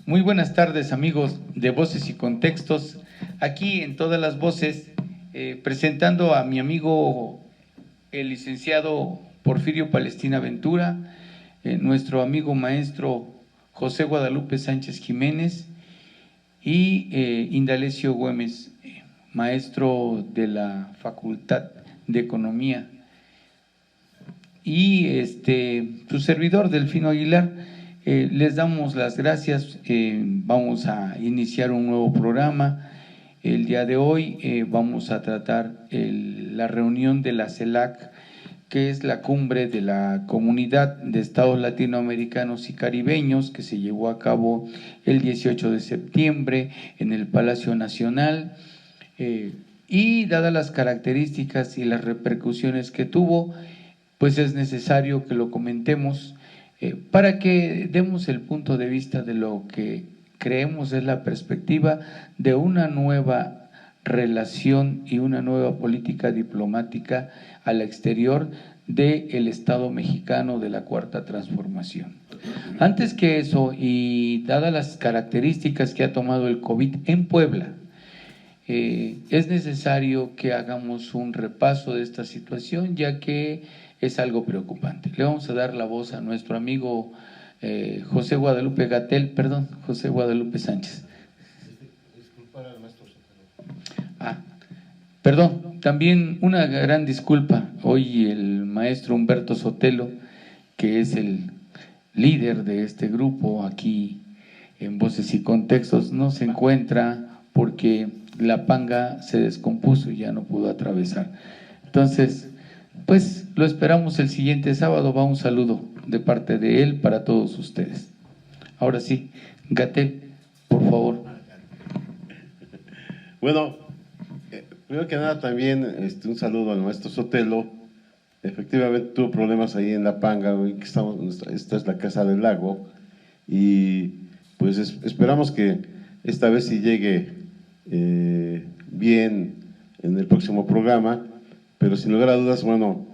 Muy buenas tardes, amigos de Voces y Contextos. Aquí en Todas las Voces, presentando a mi amigo el licenciado Porfirio Palestina Ventura, nuestro amigo maestro José Guadalupe Sánchez Jiménez y Indalecio Güemes, maestro de la Facultad de Economía, y su servidor Delfino Aguilar. Les damos las gracias. Vamos a iniciar un nuevo programa. El día de hoy vamos a tratar la reunión de la CELAC, que es la cumbre de la Comunidad de Estados Latinoamericanos y Caribeños, que se llevó a cabo el 18 de septiembre en el Palacio Nacional. Y dadas las características y las repercusiones que tuvo, pues es necesario que lo comentemos para que demos el punto de vista de lo que creemos es la perspectiva de una nueva relación y una nueva política diplomática al exterior del Estado mexicano de la Cuarta Transformación. Antes que eso, y dadas las características que ha tomado el COVID en Puebla, es necesario que hagamos un repaso de esta situación, ya que es algo preocupante. Le vamos a dar la voz a nuestro amigo José Guadalupe José Guadalupe Sánchez. Disculpar al maestro Perdón, también una gran disculpa. Hoy el maestro Humberto Sotelo, que es el líder de este grupo aquí en Voces y Contextos, no se encuentra porque la panga se descompuso y ya no pudo atravesar. Entonces, pues lo esperamos el siguiente sábado. Va un saludo de parte de él para todos ustedes. Ahora sí, Gatell, por favor. Bueno, primero que nada también un saludo al maestro Sotelo. Efectivamente tuvo problemas ahí en La Panga, que esta es la Casa del Lago, y pues esperamos que esta vez sí llegue bien en el próximo programa, pero sin lugar a dudas, bueno,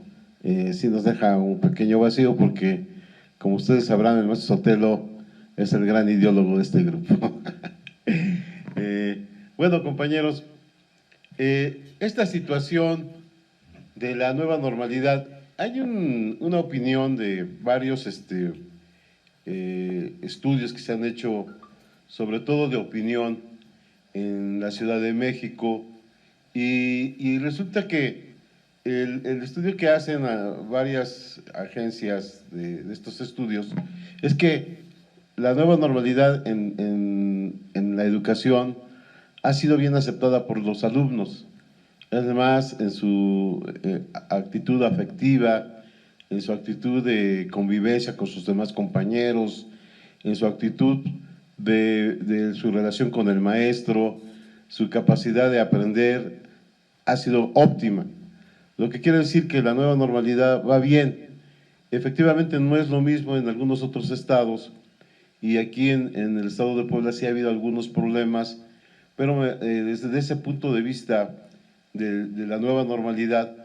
sí nos deja un pequeño vacío porque, como ustedes sabrán, el maestro Sotelo es el gran ideólogo de este grupo. Bueno, compañeros, esta situación de la nueva normalidad, hay una opinión de varios estudios que se han hecho, sobre todo de opinión, en la Ciudad de México, y resulta que el estudio que hacen a varias agencias de estos estudios es que la nueva normalidad en la educación ha sido bien aceptada por los alumnos. Además, en su actitud afectiva, en su actitud de convivencia con sus demás compañeros, en su actitud de su relación con el maestro, su capacidad de aprender ha sido óptima. Lo que quiere decir que la nueva normalidad va bien. Efectivamente no es lo mismo en algunos otros estados, y aquí en el estado de Puebla sí ha habido algunos problemas, pero desde ese punto de vista de la nueva normalidad,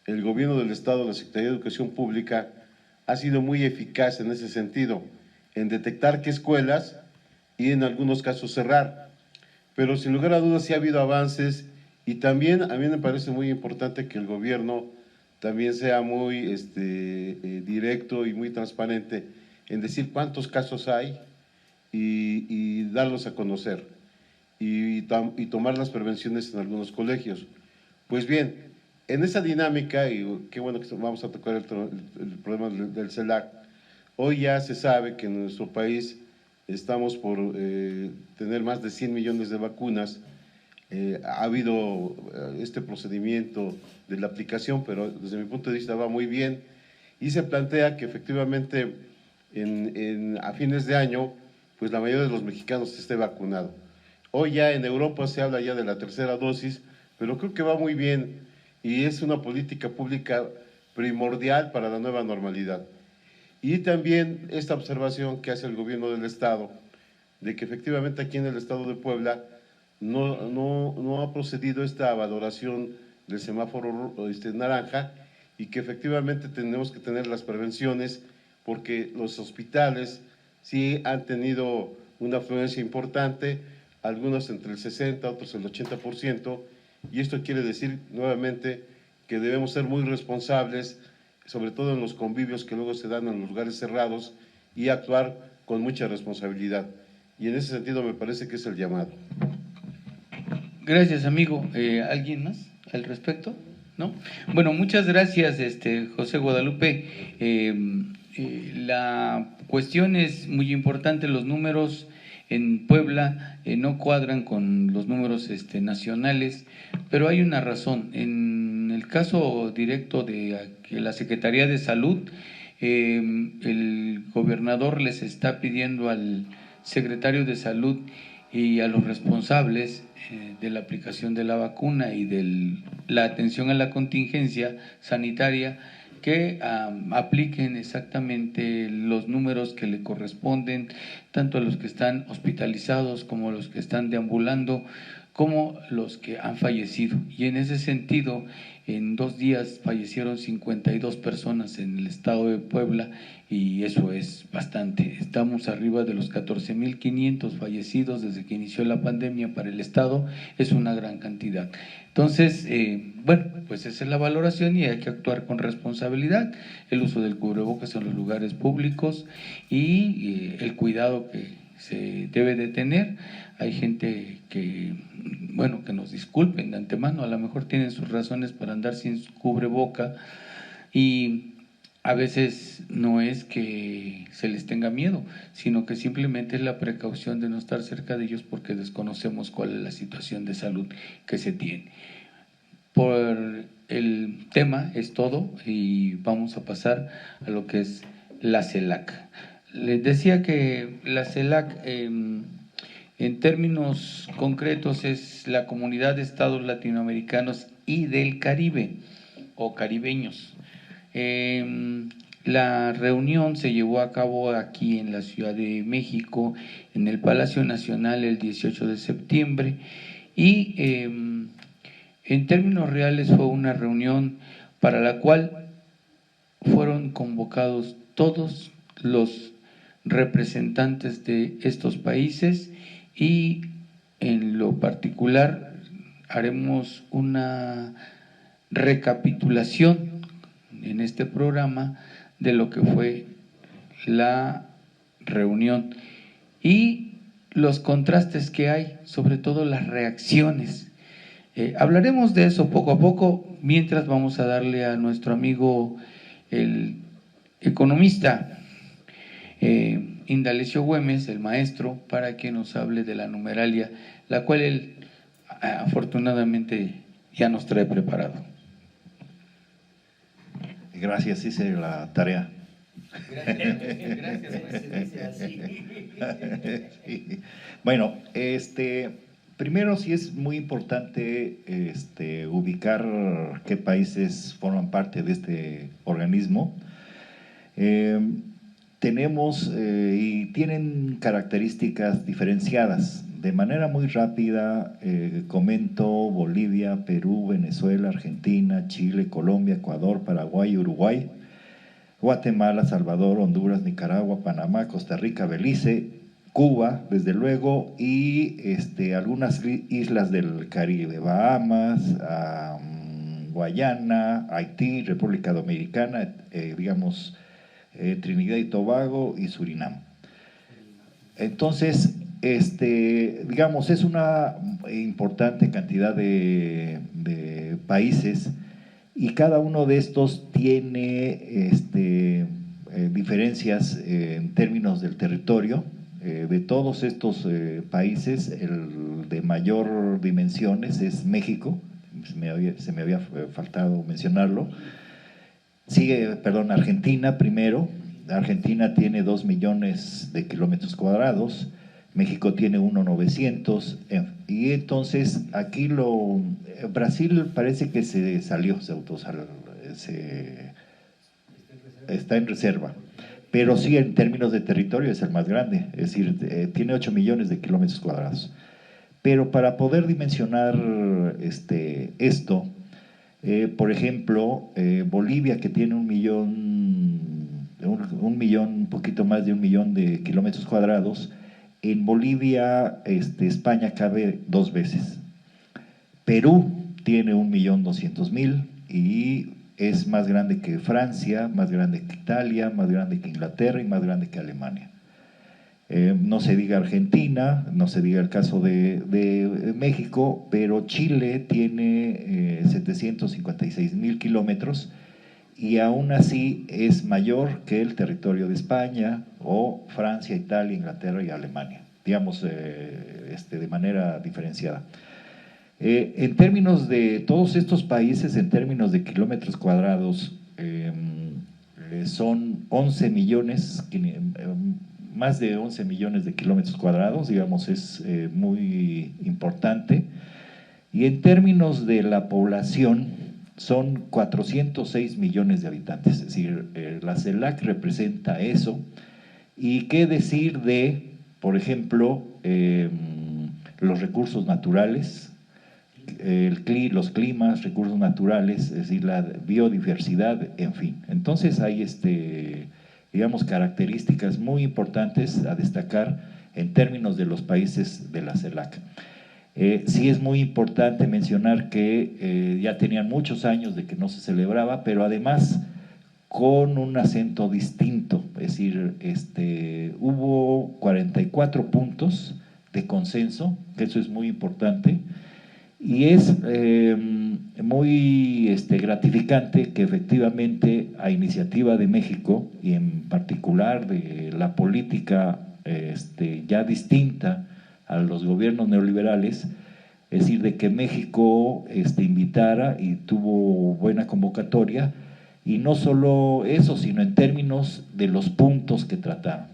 el gobierno del estado, la Secretaría de Educación Pública, ha sido muy eficaz en ese sentido, en detectar qué escuelas y en algunos casos cerrar. Pero sin lugar a dudas sí ha habido avances, y también a mí me parece muy importante que el gobierno también sea muy directo y muy transparente en decir cuántos casos hay y darlos a conocer y tomar las prevenciones en algunos colegios. Pues bien, en esa dinámica, y qué bueno que vamos a tocar el problema del CELAC, hoy ya se sabe que en nuestro país estamos por tener más de 100 millones de vacunas. Ha habido este procedimiento de la aplicación, pero desde mi punto de vista va muy bien, y se plantea que efectivamente a fines de año, pues la mayoría de los mexicanos esté vacunado. Hoy ya en Europa se habla ya de la tercera dosis, pero creo que va muy bien y es una política pública primordial para la nueva normalidad. Y también esta observación que hace el gobierno del estado, de que efectivamente aquí en el estado de Puebla no ha procedido esta valoración del semáforo naranja, y que efectivamente tenemos que tener las prevenciones porque los hospitales sí han tenido una afluencia importante, algunos entre el 60%, otros el 80%, y esto quiere decir nuevamente que debemos ser muy responsables, sobre todo en los convivios que luego se dan en los lugares cerrados, y actuar con mucha responsabilidad. Y en ese sentido me parece que es el llamado. Gracias, amigo. ¿Alguien más al respecto? ¿No? Bueno, muchas gracias, José Guadalupe. La cuestión es muy importante, los números en Puebla no cuadran con los números nacionales, pero hay una razón. En el caso directo de la Secretaría de Salud, el gobernador les está pidiendo al secretario de Salud y a los responsables de la aplicación de la vacuna y de la atención a la contingencia sanitaria que apliquen exactamente los números que le corresponden, tanto a los que están hospitalizados como a los que están deambulando, como los que han fallecido. Y en ese sentido, en 2 días fallecieron 52 personas en el estado de Puebla, y eso es bastante. Estamos arriba de los 14,500 fallecidos desde que inició la pandemia para el estado, es una gran cantidad. Entonces, bueno, pues esa es la valoración y hay que actuar con responsabilidad, el uso del cubrebocas en los lugares públicos y el cuidado que se debe de tener. Hay gente que, bueno, que nos disculpen de antemano, a lo mejor tienen sus razones para andar sin cubreboca y a veces no es que se les tenga miedo, sino que simplemente es la precaución de no estar cerca de ellos porque desconocemos cuál es la situación de salud que se tiene. Por el tema es todo y vamos a pasar a lo que es la CELAC. Les decía que la CELAC en términos concretos es la Comunidad de Estados Latinoamericanos y del Caribe o caribeños. La reunión se llevó a cabo aquí en la Ciudad de México, en el Palacio Nacional, el 18 de septiembre y en términos reales fue una reunión para la cual fueron convocados todos los representantes de estos países y en lo particular haremos una recapitulación en este programa de lo que fue la reunión y los contrastes que hay, sobre todo las reacciones. Hablaremos de eso poco a poco, mientras vamos a darle a nuestro amigo el economista Indalecio Güemes, el maestro, para que nos hable de la numeralia, la cual él afortunadamente ya nos trae preparado. Gracias, hice la tarea. Gracias. Sí. Bueno, primero sí es muy importante ubicar qué países forman parte de este organismo. Tenemos y tienen características diferenciadas. De manera muy rápida comento Bolivia, Perú, Venezuela, Argentina, Chile, Colombia, Ecuador, Paraguay, Uruguay, Guatemala, Salvador, Honduras, Nicaragua, Panamá, Costa Rica, Belice, Cuba, desde luego, y algunas islas del Caribe, Bahamas, Guayana, Haití, República Dominicana, Trinidad y Tobago y Surinam. Entonces, es una importante cantidad de países y cada uno de estos tiene diferencias en términos del territorio. De todos estos países, el de mayor dimensiones es México, se me había faltado mencionarlo. Sigue, Argentina primero. Argentina tiene 2 millones de kilómetros cuadrados, México tiene 1,900, y entonces aquí Brasil parece que se salió, está en reserva, pero sí en términos de territorio es el más grande, es decir, tiene 8 millones de kilómetros cuadrados. Pero para poder dimensionar esto, por ejemplo, Bolivia, que tiene un millón, un poquito más de 1 millón de kilómetros cuadrados, En Bolivia, España cabe 2 veces. Perú tiene 1.200.000 y es más grande que Francia, más grande que Italia, más grande que Inglaterra y más grande que Alemania. No se diga Argentina, no se diga el caso de México, pero Chile tiene 756.000 kilómetros y aún así es mayor que el territorio de España o Francia, Italia, Inglaterra y Alemania, digamos de manera diferenciada. En términos de todos estos países, en términos de kilómetros cuadrados, son 11 millones, más de 11 millones de kilómetros cuadrados, digamos, es muy importante. Y en términos de la población, son 406 millones de habitantes, es decir, la CELAC representa eso. Y qué decir de, por ejemplo, los recursos naturales, los climas, recursos naturales, es decir, la biodiversidad, en fin. Entonces hay digamos, características muy importantes a destacar en términos de los países de la CELAC. Sí es muy importante mencionar que ya tenían muchos años de que no se celebraba, pero además con un acento distinto, es decir, hubo 44 puntos de consenso, que eso es muy importante, y es muy gratificante que efectivamente a iniciativa de México y en particular de la política ya distinta a los gobiernos neoliberales, es decir, de que México invitara y tuvo buena convocatoria, y no solo eso, sino en términos de los puntos que trataron.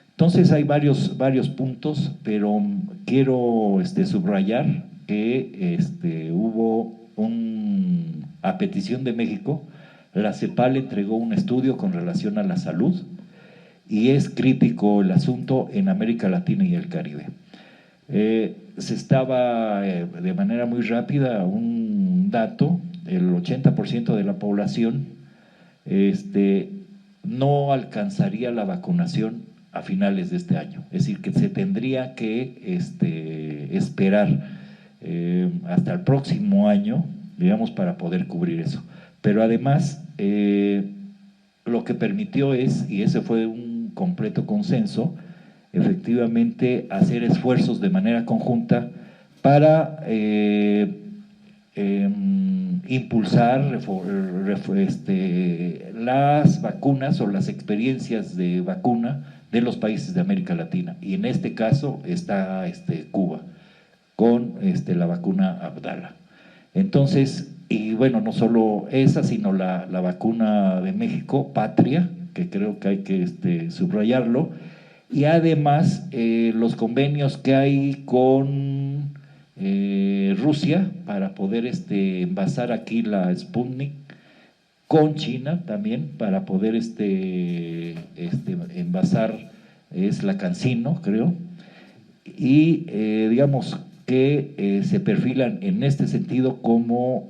Entonces hay varios puntos, pero quiero subrayar que hubo a petición de México, la CEPAL entregó un estudio con relación a la salud y es crítico el asunto en América Latina y el Caribe. Se estaba de manera muy rápida un dato, el 80% de la población no alcanzaría la vacunación a finales de este año, es decir, que se tendría que esperar hasta el próximo año, digamos, para poder cubrir eso. Pero además, lo que permitió es, y ese fue un completo consenso, efectivamente hacer esfuerzos de manera conjunta para impulsar las vacunas o las experiencias de vacuna de los países de América Latina, y en este caso está Cuba con la vacuna Abdala. Entonces, y bueno, no solo esa, sino la vacuna de México, Patria, que creo que hay que subrayarlo, y además los convenios que hay con Rusia para poder envasar aquí la Sputnik, con China también para poder envasar, es la CanSino, creo, y digamos que se perfilan en este sentido como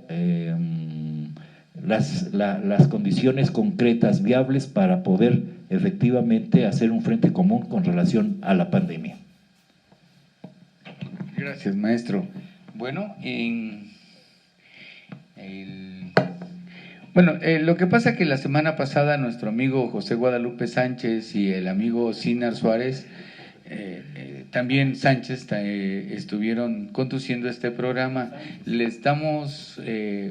las condiciones concretas viables para poder efectivamente hacer un frente común con relación a la pandemia. Gracias, maestro. Bueno, lo que pasa es que la semana pasada nuestro amigo José Guadalupe Sánchez y el amigo Sinar Suárez, también Sánchez, estuvieron conduciendo este programa. Les damos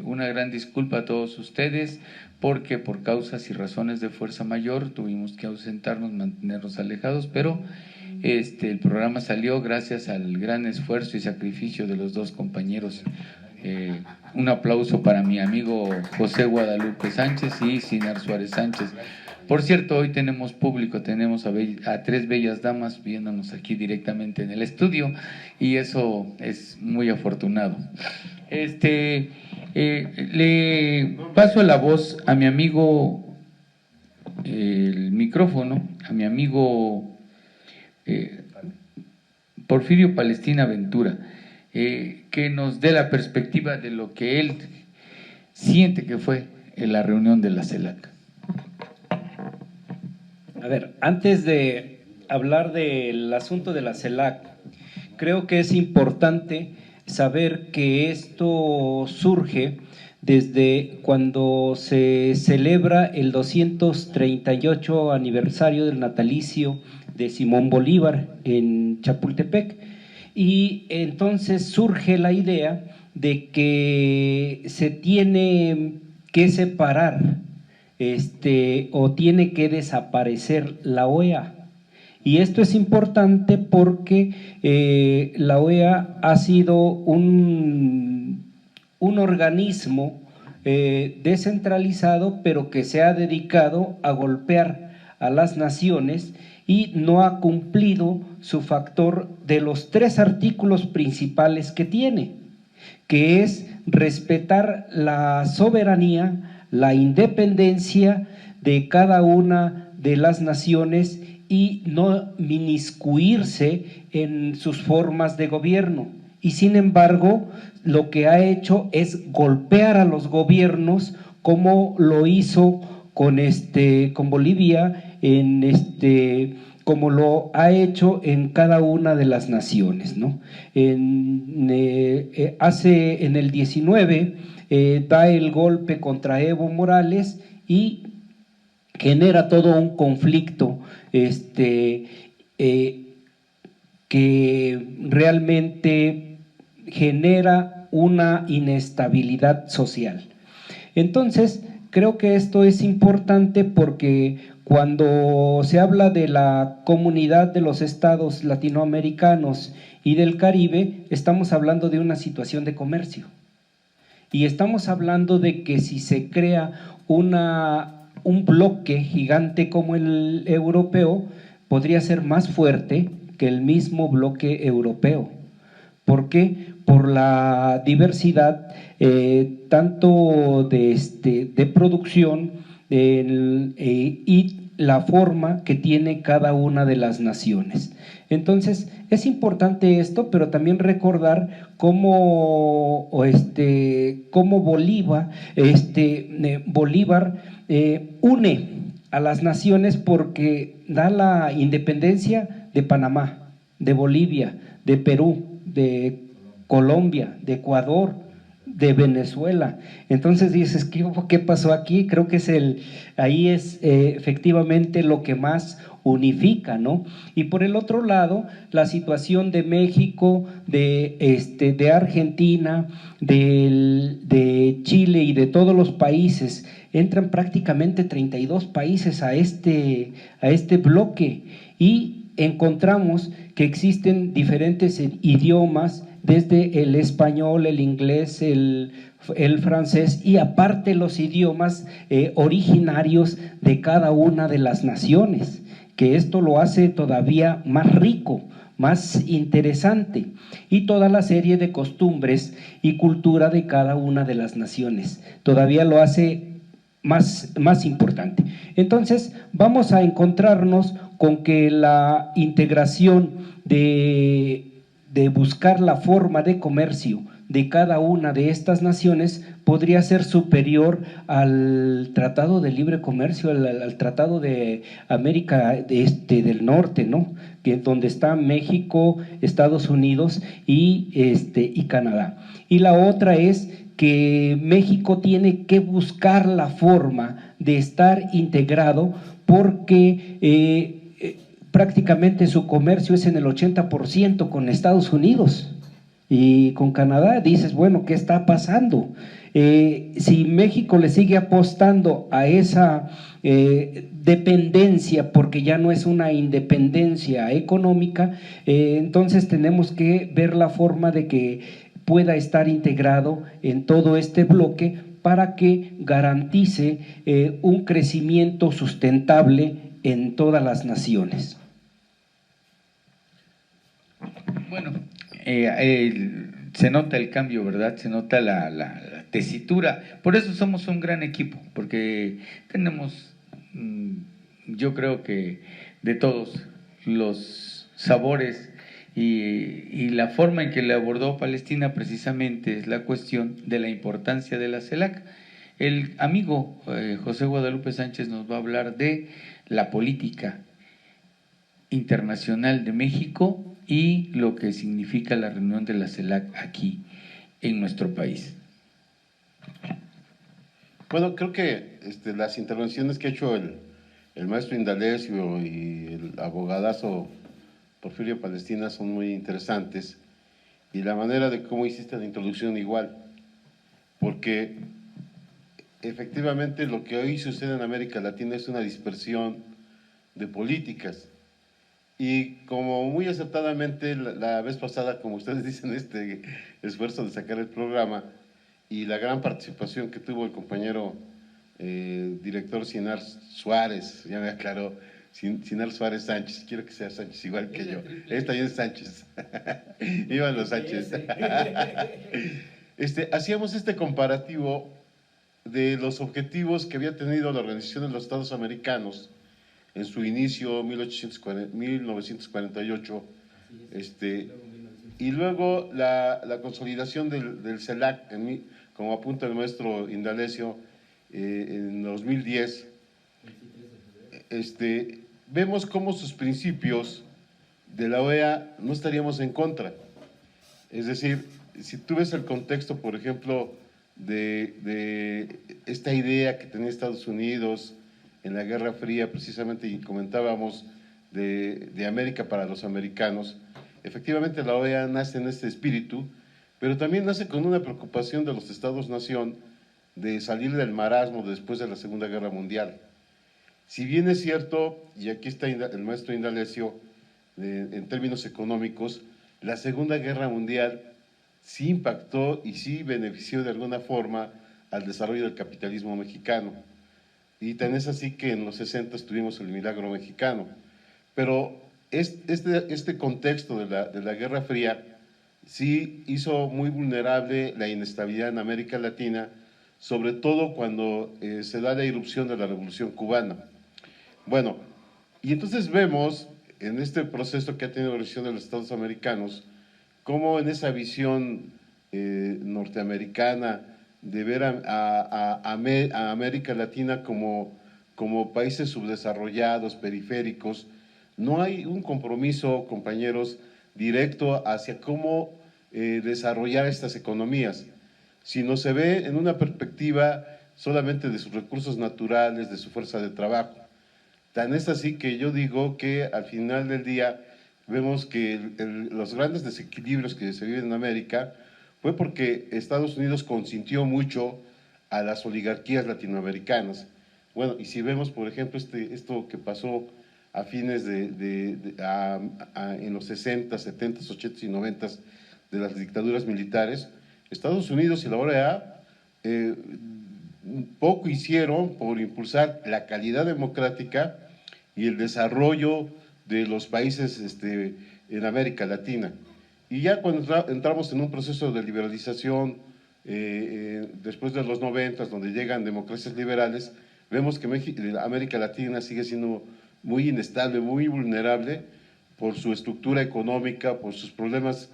una gran disculpa a todos ustedes porque por causas y razones de fuerza mayor tuvimos que ausentarnos, mantenernos alejados, pero el programa salió gracias al gran esfuerzo y sacrificio de los dos compañeros. Un aplauso para mi amigo José Guadalupe Sánchez y Sinar Suárez Sánchez. Por cierto, hoy tenemos público, tenemos a 3 bellas damas viéndonos aquí directamente en el estudio y eso es muy afortunado. Le paso la voz a mi amigo, el micrófono, a mi amigo Porfirio Palestina Ventura, que nos dé la perspectiva de lo que él siente que fue en la reunión de la CELAC. A ver, antes de hablar del asunto de la CELAC. Creo que es importante saber que esto surge desde cuando se celebra el 238 aniversario del natalicio de Simón Bolívar en Chapultepec, y entonces surge la idea de que se tiene que separar o tiene que desaparecer la OEA. Y esto es importante porque la OEA ha sido un organismo descentralizado, pero que se ha dedicado a golpear a las naciones y no ha cumplido su factor de los 3 artículos principales que tiene, que es respetar la soberanía, la independencia de cada una de las naciones y no inmiscuirse en sus formas de gobierno. Y sin embargo, lo que ha hecho es golpear a los gobiernos, como lo hizo con Bolivia, como lo ha hecho en cada una de las naciones, ¿no? En el 19 da el golpe contra Evo Morales y genera todo un conflicto que realmente genera una inestabilidad social. Entonces, creo que esto es importante porque cuando se habla de la comunidad de los estados latinoamericanos y del Caribe, estamos hablando de una situación de comercio. Y estamos hablando de que si se crea un bloque gigante como el europeo, podría ser más fuerte que el mismo bloque europeo. ¿Por qué? Por la diversidad tanto de producción y la forma que tiene cada una de las naciones. Entonces, es importante esto, pero también recordar cómo Bolívar une a las naciones, porque da la independencia de Panamá, de Bolivia, de Perú, de Colombia, de Ecuador, de Venezuela. Entonces dices, ¿qué pasó aquí? Creo que ahí es efectivamente lo que más unifica, ¿no? Y por el otro lado, la situación de México, de Argentina, de Chile y de todos los países, entran prácticamente 32 países a este bloque, y encontramos que existen diferentes idiomas, desde el español, el inglés, el francés, y aparte los idiomas originarios de cada una de las naciones, que esto lo hace todavía más rico, más interesante, y toda la serie de costumbres y cultura de cada una de las naciones, todavía lo hace más importante. Entonces, vamos a encontrarnos con que la integración de buscar la forma de comercio de cada una de estas naciones podría ser superior al Tratado de Libre Comercio, al Tratado de América del Norte, ¿no? Que donde está México, Estados Unidos y Canadá. Y la otra es que México tiene que buscar la forma de estar integrado, porque prácticamente su comercio es en el 80% con Estados Unidos y con Canadá. Dices, bueno, ¿qué está pasando? Si México le sigue apostando a esa dependencia, porque ya no es una independencia económica, entonces tenemos que ver la forma de que pueda estar integrado en todo este bloque para que garantice un crecimiento sustentable en todas las naciones. Bueno, se nota el cambio, ¿verdad? Se nota la tesitura. Por eso somos un gran equipo, porque tenemos, yo creo que de todos los sabores, y la forma en que le abordó Palestina precisamente es la cuestión de la importancia de la CELAC. El amigo José Guadalupe Sánchez nos va a hablar de la política Internacional de México y lo que significa la reunión de la CELAC aquí en nuestro país. Bueno, creo que las intervenciones que ha hecho el maestro Indalecio y el abogadazo Porfirio Palestina son muy interesantes, y la manera de cómo hiciste la introducción igual, porque efectivamente lo que hoy sucede en América Latina es una dispersión de políticas, y como muy acertadamente la vez pasada, como ustedes dicen, este esfuerzo de sacar el programa y la gran participación que tuvo el compañero director Sinar Suárez, ya me aclaró, Sinar Suárez Sánchez, quiero que sea Sánchez igual que yo, también es Sánchez, iban los Sánchez. Hacíamos este comparativo de los objetivos que había tenido la Organización de los Estados Americanos en su inicio, 1948, y luego la consolidación del CELAC, como apunta el maestro Indalecio, en 2010, vemos cómo sus principios de la OEA no estaríamos en contra. Es decir, si tú ves el contexto, por ejemplo, de esta idea que tenía Estados Unidos en la Guerra Fría, precisamente, y comentábamos de América para los americanos, efectivamente la OEA nace en este espíritu, pero también nace con una preocupación de los Estados-nación de salir del marasmo después de la Segunda Guerra Mundial. Si bien es cierto, y aquí está el maestro Indalecio, en términos económicos, la Segunda Guerra Mundial sí impactó y sí benefició de alguna forma al desarrollo del capitalismo mexicano. Y tan es así que en los 60 tuvimos el milagro mexicano. Pero este contexto de la Guerra Fría sí hizo muy vulnerable la inestabilidad en América Latina, sobre todo cuando se da la irrupción de la Revolución Cubana. Bueno, y entonces vemos en este proceso que ha tenido la Organización de los Estados Americanos, cómo en esa visión norteamericana de ver a América Latina como países subdesarrollados, periféricos, no hay un compromiso, compañeros, directo hacia cómo desarrollar estas economías, sino se ve en una perspectiva solamente de sus recursos naturales, de su fuerza de trabajo. Tan es así que yo digo que al final del día vemos que los grandes desequilibrios que se viven en América fue porque Estados Unidos consintió mucho a las oligarquías latinoamericanas. Bueno, y si vemos, por ejemplo, esto que pasó a fines en los 60, 70, 80 y 90 de las dictaduras militares, Estados Unidos y la OEA poco hicieron por impulsar la calidad democrática y el desarrollo de los países en América Latina. Y ya cuando entramos en un proceso de liberalización, después de los 90, donde llegan democracias liberales, vemos que América Latina sigue siendo muy inestable, muy vulnerable por su estructura económica, por sus problemas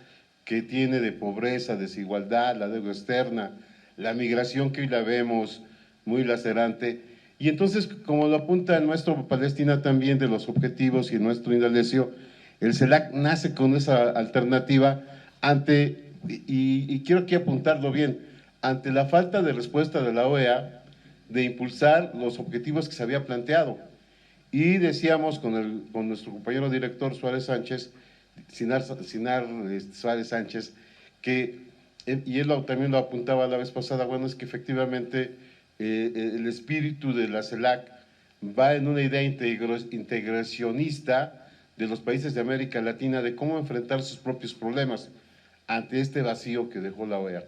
que tiene de pobreza, desigualdad, la deuda externa, la migración que hoy la vemos muy lacerante. Y entonces, como lo apunta el maestro Palestina también de los objetivos y el maestro Indalecio, el CELAC nace con esa alternativa y quiero aquí apuntarlo bien, ante la falta de respuesta de la OEA de impulsar los objetivos que se había planteado. Y decíamos con nuestro compañero director Suárez Sánchez, Sinar Suárez Sánchez, que, y él también lo apuntaba la vez pasada, bueno, es que efectivamente el espíritu de la CELAC va en una idea integracionista de los países de América Latina de cómo enfrentar sus propios problemas ante este vacío que dejó la OEA.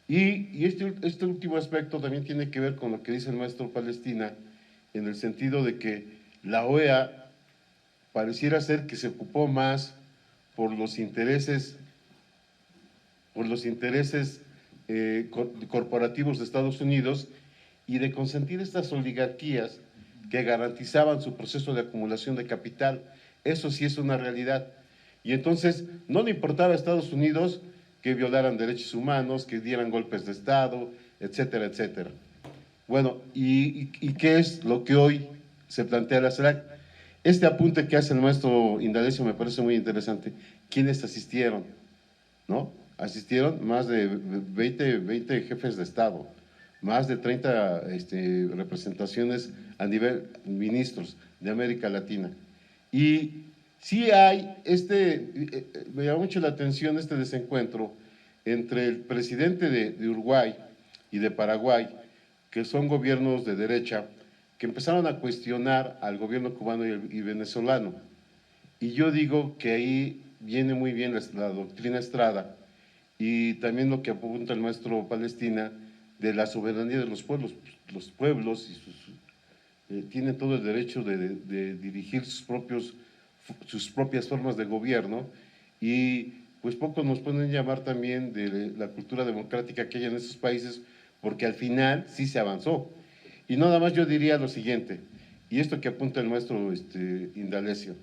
Y este último aspecto también tiene que ver con lo que dice el maestro Palestina, en el sentido de que la OEA pareciera ser que se ocupó más por los intereses corporativos de Estados Unidos y de consentir estas oligarquías que garantizaban su proceso de acumulación de capital. Eso sí es una realidad. Y entonces no le importaba a Estados Unidos que violaran derechos humanos, que dieran golpes de Estado, etcétera, etcétera. Bueno, ¿y qué es lo que hoy se plantea la CELAC? Este apunte que hace el maestro Indalecio me parece muy interesante. ¿Quiénes asistieron? ¿No? Asistieron más de 20 jefes de Estado, más de 30 representaciones a nivel ministros de América Latina. Y sí hay, me llama mucho la atención este desencuentro entre el presidente de Uruguay y de Paraguay, que son gobiernos de derecha, que empezaron a cuestionar al gobierno cubano y venezolano. Y yo digo que ahí viene muy bien la doctrina Estrada y también lo que apunta el maestro Palestina de la soberanía de los pueblos. Los pueblos tienen todo el derecho de dirigir sus propias formas de gobierno, y pues poco nos pueden llamar también de la cultura democrática que hay en esos países, porque al final sí se avanzó. Y nada más yo diría lo siguiente, y esto que apunta el maestro Indalecio,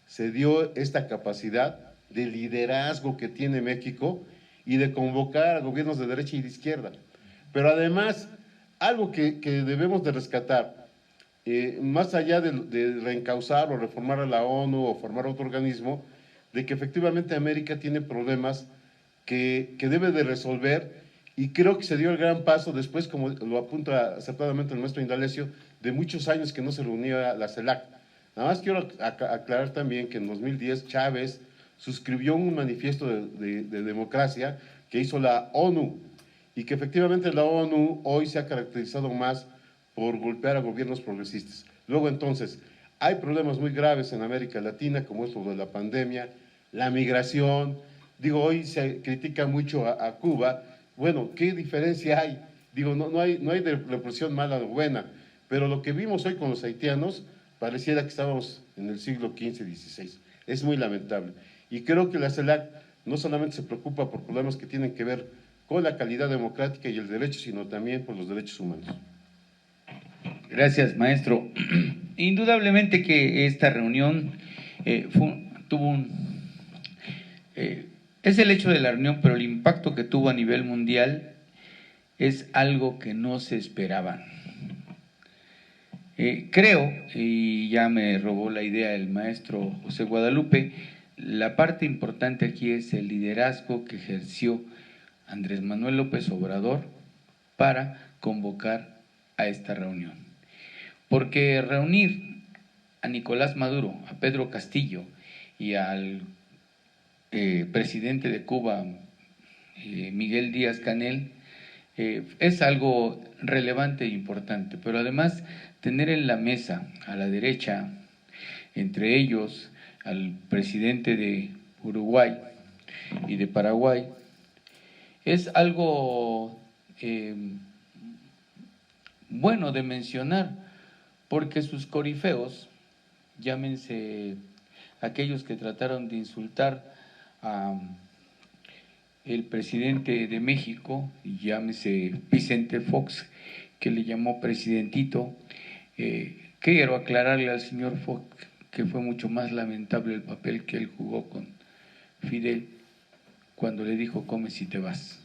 se dio esta capacidad de liderazgo que tiene México y de convocar a gobiernos de derecha y de izquierda. Pero además, algo que debemos de rescatar, más allá de reencauzar o reformar a la ONU o formar otro organismo, de que efectivamente América tiene problemas que debe de resolver, y creo que se dio el gran paso después, como lo apunta acertadamente el maestro Indalecio, de muchos años que no se reunía la CELAC. Nada más quiero aclarar también que en 2010 Chávez suscribió un manifiesto de democracia que hizo la ONU, y que efectivamente la ONU hoy se ha caracterizado más por golpear a gobiernos progresistas. Luego entonces, hay problemas muy graves en América Latina, como es lo de la pandemia, la migración. Digo, hoy se critica mucho a Cuba. Bueno, ¿qué diferencia hay? Digo, no hay de represión mala o buena, pero lo que vimos hoy con los haitianos pareciera que estábamos en el siglo XV, XVI. Es muy lamentable. Y creo que la CELAC no solamente se preocupa por problemas que tienen que ver con la calidad democrática y el derecho, sino también por los derechos humanos. Gracias, maestro. Indudablemente que esta reunión es el hecho de la reunión, pero el impacto que tuvo a nivel mundial es algo que no se esperaba. Creo, y ya me robó la idea el maestro José Guadalupe, la parte importante aquí es el liderazgo que ejerció Andrés Manuel López Obrador para convocar a esta reunión. Porque reunir a Nicolás Maduro, a Pedro Castillo y al presidente de Cuba, Miguel Díaz-Canel, es algo relevante e importante, pero además tener en la mesa a la derecha, entre ellos al presidente de Uruguay y de Paraguay, es algo bueno de mencionar, porque sus corifeos, llámense aquellos que trataron de insultar a el presidente de México, llámese Vicente Fox, que le llamó presidentito. Quiero aclararle al señor Fox que fue mucho más lamentable el papel que él jugó con Fidel cuando le dijo come si te vas.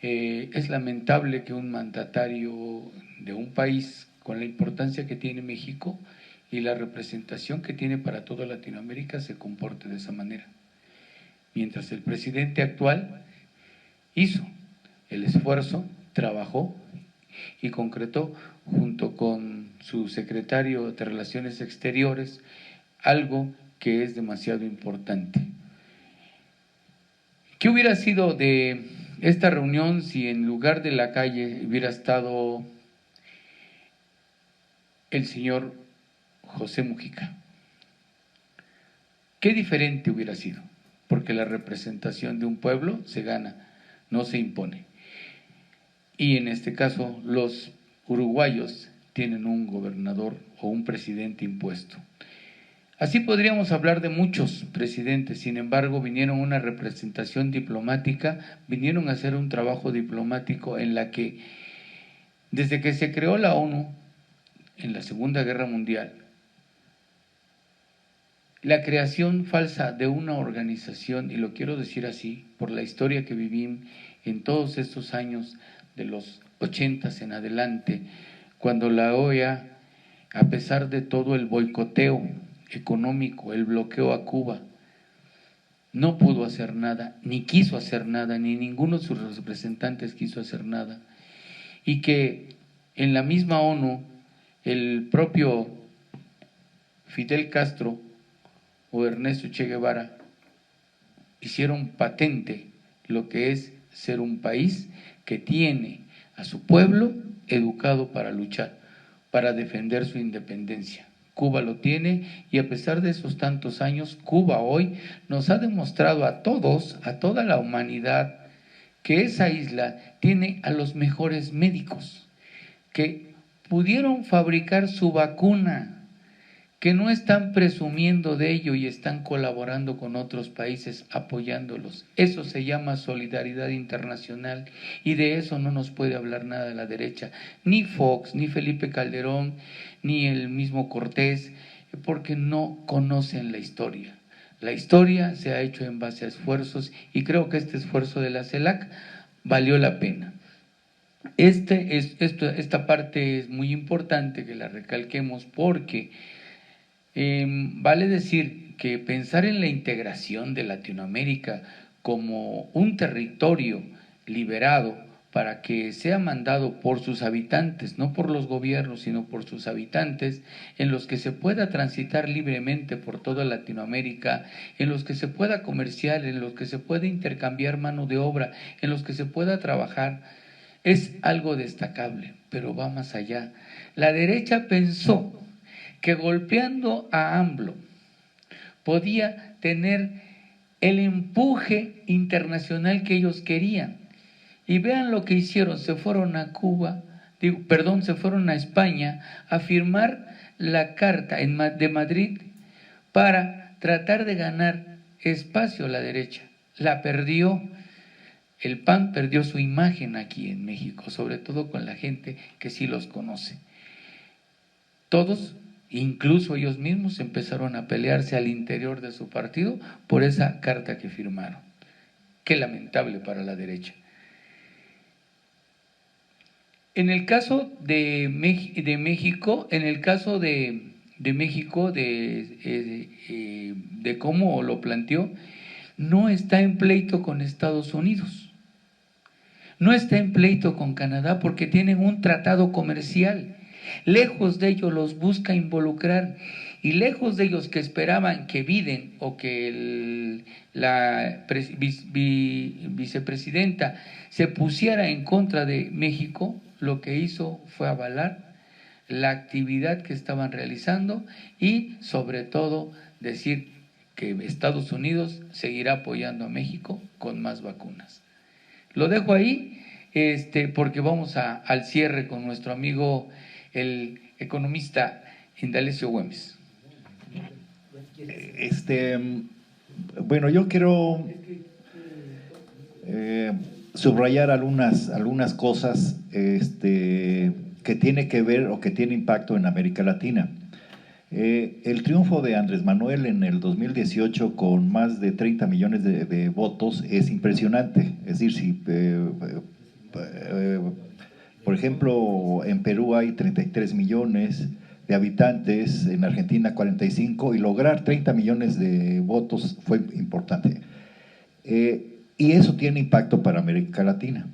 Es lamentable que un mandatario de un país con la importancia que tiene México y la representación que tiene para toda Latinoamérica se comporte de esa manera. Mientras el presidente actual hizo el esfuerzo, trabajó y concretó junto con su secretario de Relaciones Exteriores algo que es demasiado importante. ¿Qué hubiera sido de esta reunión si en lugar de la calle hubiera estado el señor José Mujica? ¿Qué diferente hubiera sido? Porque la representación de un pueblo se gana, no se impone. Y en este caso, los uruguayos tienen un gobernador o un presidente impuesto. Así podríamos hablar de muchos presidentes, sin embargo, vinieron a una representación diplomática, vinieron a hacer un trabajo diplomático en la que, desde que se creó la ONU en la Segunda Guerra Mundial, la creación falsa de una organización, y lo quiero decir así, por la historia que viví en todos estos años de los 80s en adelante, cuando la OEA, a pesar de todo el boicoteo económico, el bloqueo a Cuba, no pudo hacer nada, ni quiso hacer nada, ni ninguno de sus representantes quiso hacer nada, y que en la misma ONU el propio Fidel Castro o Ernesto Che Guevara hicieron patente lo que es ser un país que tiene a su pueblo educado para luchar, para defender su independencia. Cuba lo tiene, y a pesar de esos tantos años, Cuba hoy nos ha demostrado a todos, a toda la humanidad, que esa isla tiene a los mejores médicos, que pudieron fabricar su vacuna, que no están presumiendo de ello y están colaborando con otros países apoyándolos. Eso se llama solidaridad internacional, y de eso no nos puede hablar nada de la derecha, ni Fox, ni Felipe Calderón, ni el mismo Cortés, porque no conocen la historia. La historia se ha hecho en base a esfuerzos, y creo que este esfuerzo de la CELAC valió la pena. Esta parte es muy importante que la recalquemos, porque vale decir que pensar en la integración de Latinoamérica como un territorio liberado para que sea mandado por sus habitantes, no por los gobiernos, sino por sus habitantes, en los que se pueda transitar libremente por toda Latinoamérica, en los que se pueda comerciar, en los que se pueda intercambiar mano de obra, en los que se pueda trabajar, es algo destacable, pero va más allá. La derecha pensó que golpeando a AMLO podía tener el empuje internacional que ellos querían. Y vean lo que hicieron: se fueron a se fueron a España a firmar la Carta de Madrid para tratar de ganar espacio a la derecha. La perdió. El PAN perdió su imagen aquí en México, sobre todo con la gente que sí los conoce. Todos, incluso ellos mismos, empezaron a pelearse al interior de su partido por esa carta que firmaron. Qué lamentable para la derecha. En el caso de México, de cómo lo planteó, no está en pleito con Estados Unidos, no está en pleito con Canadá, porque tienen un tratado comercial. Lejos de ellos los busca involucrar, y lejos de ellos que esperaban que Biden o que la vicepresidenta se pusiera en contra de México, lo que hizo fue avalar la actividad que estaban realizando, y sobre todo decir que Estados Unidos seguirá apoyando a México con más vacunas. Lo dejo ahí, porque vamos al cierre con nuestro amigo el economista Indalecio Güemes. Bueno, yo quiero subrayar algunas cosas que tiene que ver o que tiene impacto en América Latina. El triunfo de Andrés Manuel en el 2018 con más de 30 millones de votos es impresionante. Es decir, si por ejemplo en Perú hay 33 millones de habitantes, en Argentina 45, y lograr 30 millones de votos fue importante. Y eso tiene impacto para América Latina.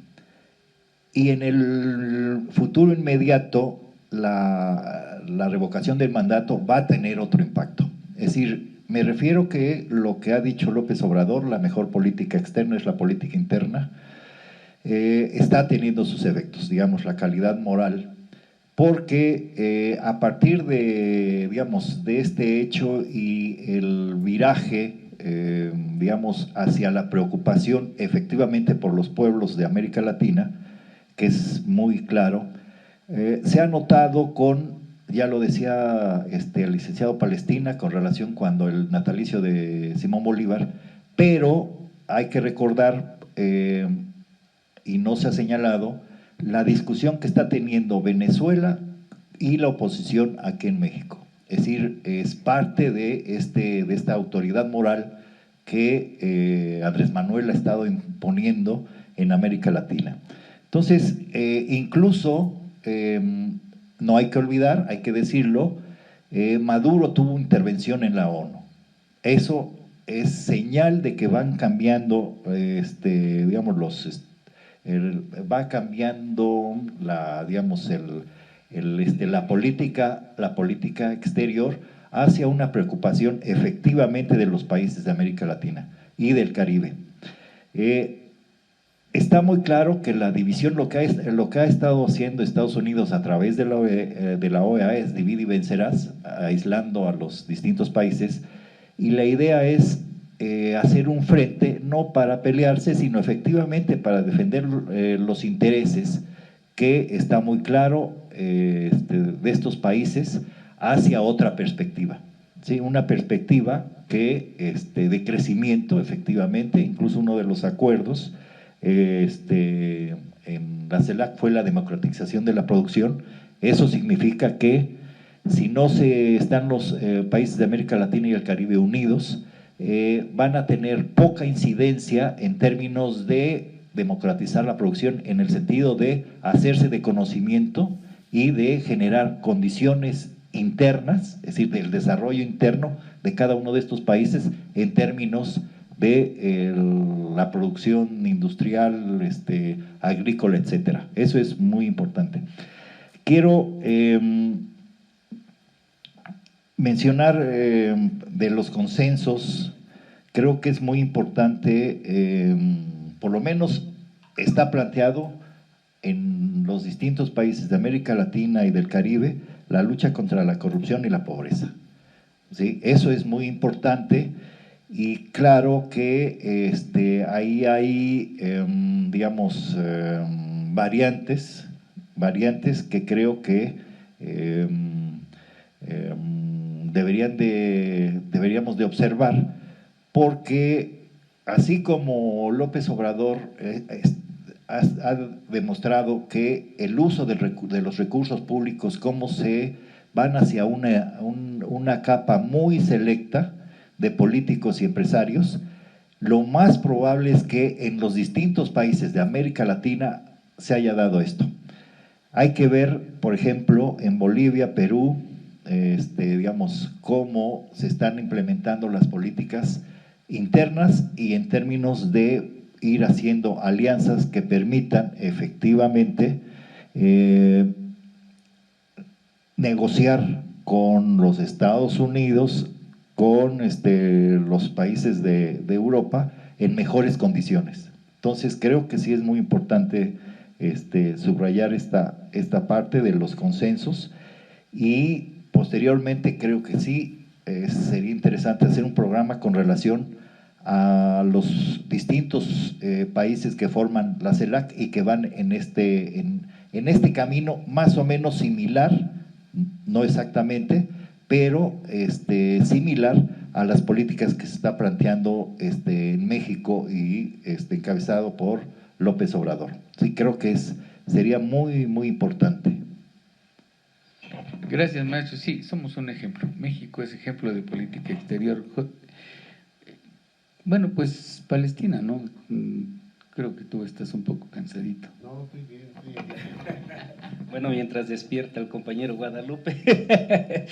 Y en el futuro inmediato, la revocación del mandato va a tener otro impacto. Es decir, me refiero que lo que ha dicho López Obrador, la mejor política externa es la política interna, está teniendo sus efectos, digamos, la calidad moral, porque a partir de, digamos, de este hecho y el viraje, digamos, hacia la preocupación efectivamente por los pueblos de América Latina, que es muy claro, se ha notado ya lo decía el licenciado Palestina, con relación cuando el natalicio de Simón Bolívar, pero hay que recordar, y no se ha señalado, la discusión que está teniendo Venezuela y la oposición aquí en México. Es decir, es parte de esta autoridad moral que Andrés Manuel ha estado imponiendo en América Latina. Entonces, incluso, no hay que olvidar, hay que decirlo, Maduro tuvo intervención en la ONU. Eso es señal de que van cambiando, digamos, va cambiando la política exterior hacia una preocupación efectivamente de los países de América Latina y del Caribe. Está muy claro que la división, lo que ha estado haciendo Estados Unidos a través de la OEA es divide y vencerás, aislando a los distintos países, y la idea es hacer un frente no para pelearse, sino efectivamente para defender los intereses, que está muy claro de estos países hacia otra perspectiva, ¿sí? Una perspectiva que de crecimiento, efectivamente. Incluso uno de los acuerdos en la CELAC fue la democratización de la producción. Eso significa que si no están los países de América Latina y el Caribe unidos, van a tener poca incidencia en términos de democratizar la producción, en el sentido de hacerse de conocimiento y de generar condiciones internas, es decir, del desarrollo interno de cada uno de estos países en términos de la producción industrial, agrícola, etcétera. Eso es muy importante. Quiero mencionar de los consensos. Creo que es muy importante, por lo menos está planteado en los distintos países de América Latina y del Caribe, la lucha contra la corrupción y la pobreza, ¿sí? Eso es muy importante. Y claro que ahí hay, digamos, variantes que creo que deberíamos de observar, porque así como López Obrador ha demostrado que el uso de los recursos públicos, cómo se van hacia una capa muy selecta de políticos y empresarios, lo más probable es que en los distintos países de América Latina se haya dado esto. Hay que ver, por ejemplo, en Bolivia, Perú, digamos, cómo se están implementando las políticas internas y en términos de ir haciendo alianzas que permitan efectivamente negociar con los Estados Unidos, con los países de Europa en mejores condiciones. Entonces creo que sí es muy importante subrayar esta parte de los consensos, y posteriormente creo que sí sería interesante hacer un programa con relación a los distintos países que forman la CELAC y que van en este camino más o menos similar, no exactamente, pero similar a las políticas que se está planteando en México y encabezado por López Obrador. Sí, creo que sería muy, muy importante. Gracias, maestro. Sí, somos un ejemplo. México es ejemplo de política exterior. Bueno, pues Palestina, ¿no? Creo que tú estás un poco cansadito. No, estoy bien. Bueno, mientras despierta el compañero Guadalupe,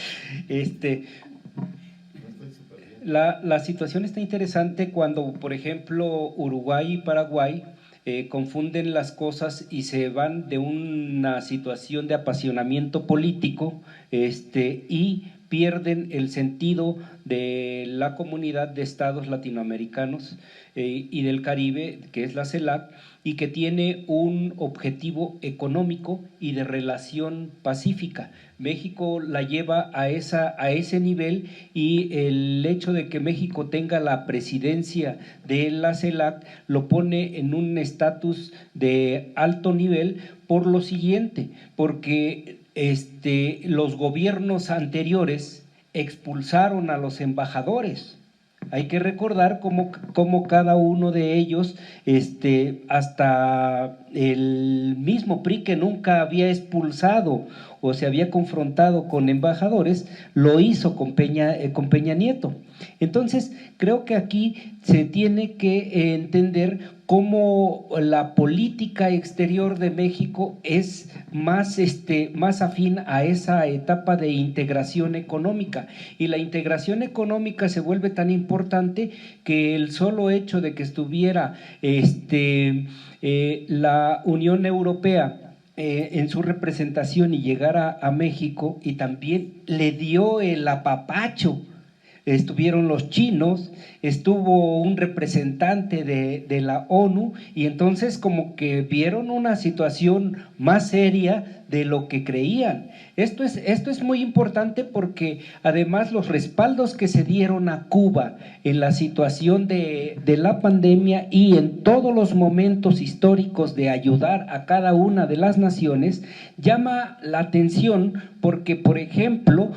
la situación está interesante cuando, por ejemplo, Uruguay y Paraguay confunden las cosas y se van de una situación de apasionamiento político y pierden el sentido de la comunidad de estados latinoamericanos y del Caribe, que es la CELAC, y que tiene un objetivo económico y de relación pacífica. México la lleva a ese nivel, y el hecho de que México tenga la presidencia de la CELAC lo pone en un estatus de alto nivel por lo siguiente, porque los gobiernos anteriores expulsaron a los embajadores. Hay que recordar cómo cada uno de ellos, hasta el mismo PRI, que nunca había expulsado o se había confrontado con embajadores, lo hizo con Peña Nieto. Entonces, creo que aquí se tiene que entender cómo la política exterior de México es más afín a esa etapa de integración económica, y la integración económica se vuelve tan importante que el solo hecho de que estuviera la Unión Europea en su representación y llegara a México, y también le dio el apapacho. Estuvieron los chinos, estuvo un representante de la ONU, y entonces como que vieron una situación más seria de lo que creían. Esto es muy importante porque además los respaldos que se dieron a Cuba en la situación de la pandemia y en todos los momentos históricos de ayudar a cada una de las naciones, llama la atención porque, por ejemplo,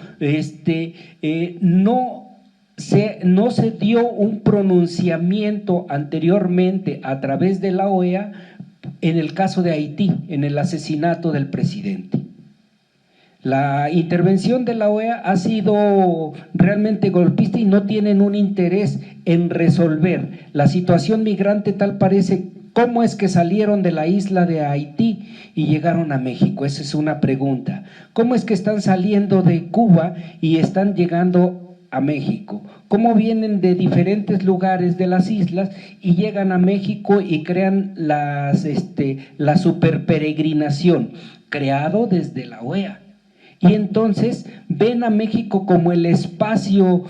no se dio un pronunciamiento anteriormente a través de la OEA en el caso de Haití, en el asesinato del presidente. La intervención de la OEA ha sido realmente golpista y no tienen un interés en resolver la situación migrante. Tal parece, ¿cómo es que salieron de la isla de Haití y llegaron a México? Esa es una pregunta. ¿Cómo es que están saliendo de Cuba y están llegando a México? ¿Cómo vienen de diferentes lugares de las islas y llegan a México y crean la superperegrinación, creado desde la OEA? Y entonces ven a México como el espacio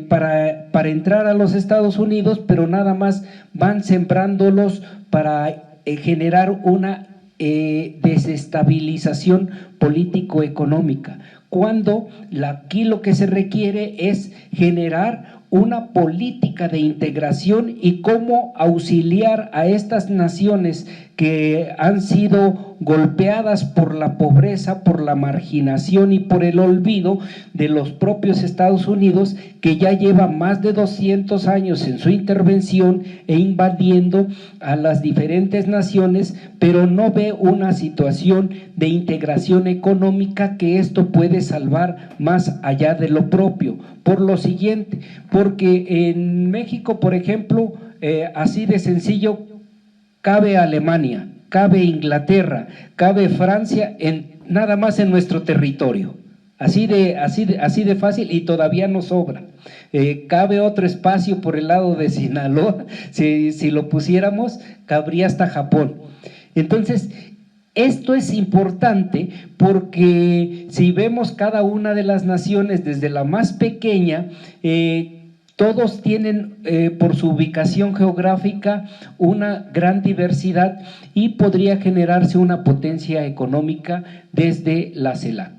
para entrar a los Estados Unidos, pero nada más van sembrándolos para generar una desestabilización político-económica, cuando aquí lo que se requiere es generar una política de integración y cómo auxiliar a estas naciones que han sido golpeadas por la pobreza, por la marginación y por el olvido de los propios Estados Unidos, que ya lleva más de 200 años en su intervención e invadiendo a las diferentes naciones, pero no ve una situación de integración económica que esto puede salvar más allá de lo propio. Por lo siguiente, porque en México, por ejemplo, así de sencillo, cabe Alemania, cabe Inglaterra, cabe Francia, nada más en nuestro territorio. Así de fácil, y todavía nos sobra. Cabe otro espacio por el lado de Sinaloa, si lo pusiéramos, cabría hasta Japón. Entonces, esto es importante porque si vemos cada una de las naciones desde la más pequeña, todos tienen por su ubicación geográfica una gran diversidad y podría generarse una potencia económica desde la CELAC.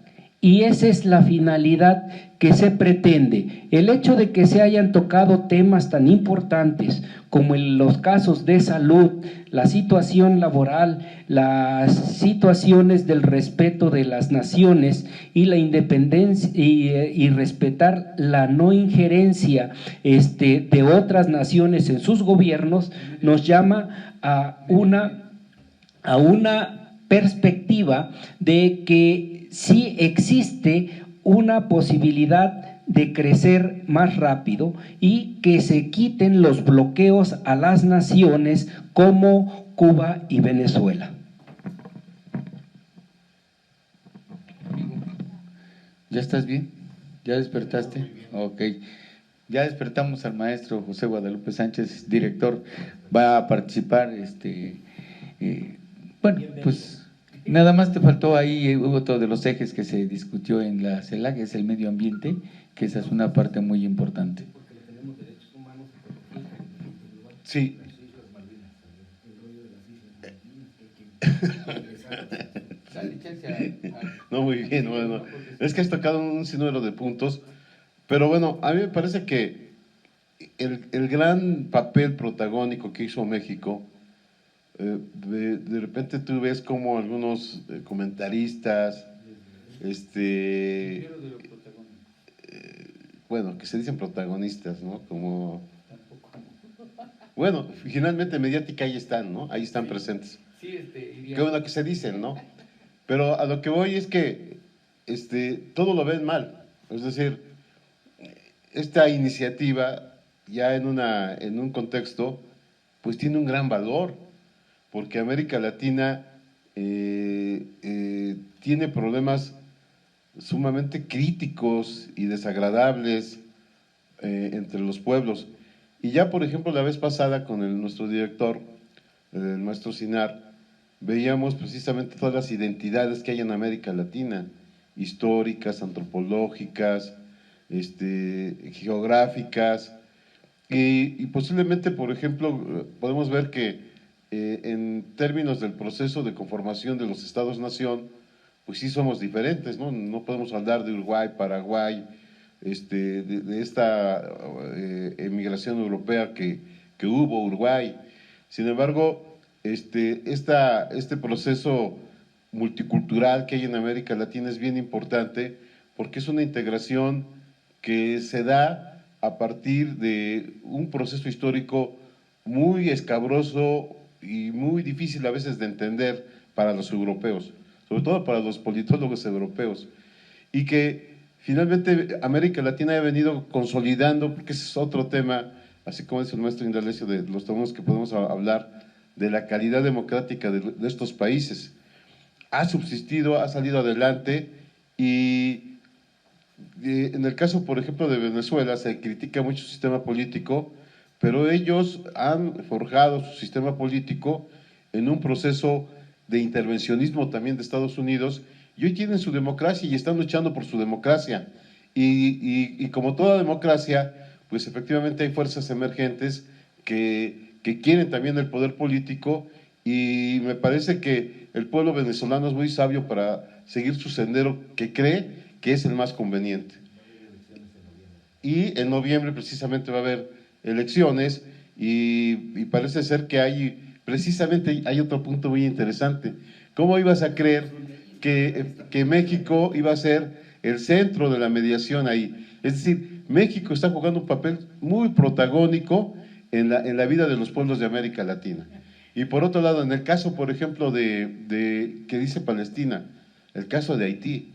Y esa es la finalidad que se pretende. El hecho de que se hayan tocado temas tan importantes como en los casos de salud, la situación laboral, las situaciones del respeto de las naciones y la independencia y respetar la no injerencia de otras naciones en sus gobiernos, nos llama a una perspectiva de que sí existe una posibilidad de crecer más rápido y que se quiten los bloqueos a las naciones como Cuba y Venezuela. ¿Ya estás bien? ¿Ya despertaste? Ok. Ya despertamos al maestro José Guadalupe Sánchez, director. Va a participar, bueno, pues nada más te faltó ahí otro de los ejes que se discutió en la CELAC, que es el medio ambiente, que esa es una parte muy importante. Sí. No, muy bien, bueno. Es que has tocado un sinnúmero de puntos, pero bueno, a mí me parece que el gran papel protagónico que hizo México, de repente tú ves como algunos comentaristas, bueno, que se dicen protagonistas, ¿no? Como, bueno, finalmente mediática ahí están, ¿no? Ahí están presentes. Qué bueno que se dicen, ¿no? Pero a lo que voy es que todo lo ven mal. Es decir, esta iniciativa ya en un contexto pues tiene un gran valor, porque América Latina tiene problemas sumamente críticos y desagradables entre los pueblos. Y ya, por ejemplo, la vez pasada con nuestro director, el maestro Sinar, veíamos precisamente todas las identidades que hay en América Latina, históricas, antropológicas, geográficas, y posiblemente, por ejemplo, podemos ver que en términos del proceso de conformación de los estados-nación, pues sí somos diferentes, ¿no? No podemos hablar de Uruguay, Paraguay, de esta emigración europea que hubo, Uruguay. Sin embargo, este proceso multicultural que hay en América Latina es bien importante porque es una integración que se da a partir de un proceso histórico muy escabroso y muy difícil a veces de entender para los europeos, sobre todo para los politólogos europeos, y que finalmente América Latina ha venido consolidando, porque ese es otro tema, así como dice el maestro Indalecio, de los temas que podemos hablar, de la calidad democrática de estos países. Ha subsistido, ha salido adelante, y en el caso, por ejemplo, de Venezuela, se critica mucho su sistema político, pero ellos han forjado su sistema político en un proceso de intervencionismo también de Estados Unidos, y hoy tienen su democracia y están luchando por su democracia. Y como toda democracia, pues efectivamente hay fuerzas emergentes que quieren también el poder político, y me parece que el pueblo venezolano es muy sabio para seguir su sendero que cree que es el más conveniente. Y en noviembre precisamente va a haber elecciones, y parece ser que precisamente hay otro punto muy interesante. ¿Cómo ibas a creer que México iba a ser el centro de la mediación ahí? Es decir, México está jugando un papel muy protagónico en la vida de los pueblos de América Latina. Y por otro lado, en el caso, por ejemplo, que dice Palestina, el caso de Haití,